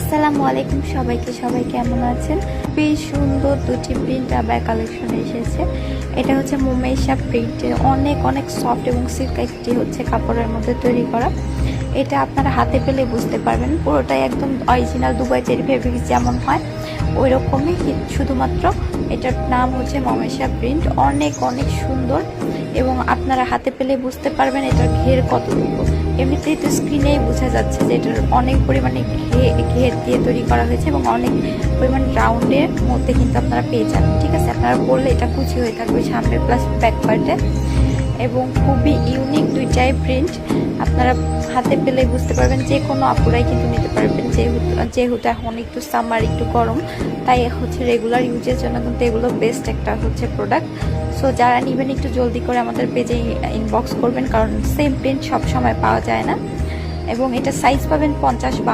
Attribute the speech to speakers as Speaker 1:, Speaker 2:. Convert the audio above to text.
Speaker 1: আসসালামু আলাইকুম সবাইকে, সবাই কেমন আছেন? বেশ সুন্দর দুটি প্রিন্ট আবার কালেকশনে এসেছে। এটা হচ্ছে মোমেশা প্রিন্টের অনেক অনেক সফট এবং সিল্ক একটি হচ্ছে কাপড়ের মধ্যে তৈরি করা। এটা আপনারা হাতে পেলে বুঝতে পারবেন পুরোটাই একদম অরিজিনাল দুবাই চেরি ফেব্রিক্স যেমন হয় ওই রকমই, শুধুমাত্র এটার নাম হচ্ছে মোমেশা প্রিন্ট। অনেক অনেক সুন্দর এবং আপনারা হাতে পেলে বুঝতে পারবেন এটার ঘের কতটুকু। এমনিতেই তো স্ক্রিনেই বোঝা যাচ্ছে যে এটার অনেক পরিমাণে ঘের দিয়ে তৈরি করা হয়েছে এবং অনেক পরিমাণ রাউন্ডের মধ্যে কিন্তু আপনারা পেয়ে যাবেন। ঠিক আছে, আপনারা পরলে এটা কুচি হয়ে থাকবে সামনে প্লাস ব্যাক পার্টে এবং খুবই ইউনিক দুইটাই প্রিন্ট। আপনারা হাতে পেলে বুঝতে পারবেন, যে কোনো আপুরাই কিন্তু নিতে পারবেন। যেহেতু এখন একটু সামার একটু গরম, তাই হচ্ছে রেগুলার ইউজের জন্য কিন্তু এগুলো বেস্ট একটা হচ্ছে প্রোডাক্ট। সো যারা নেবেন একটু জলদি করে আমাদের পেজে ইনবক্স করবেন, কারণ সেম প্রিন্ট সব সময় পাওয়া যায় না। এবং এটা সাইজ পাবেন 50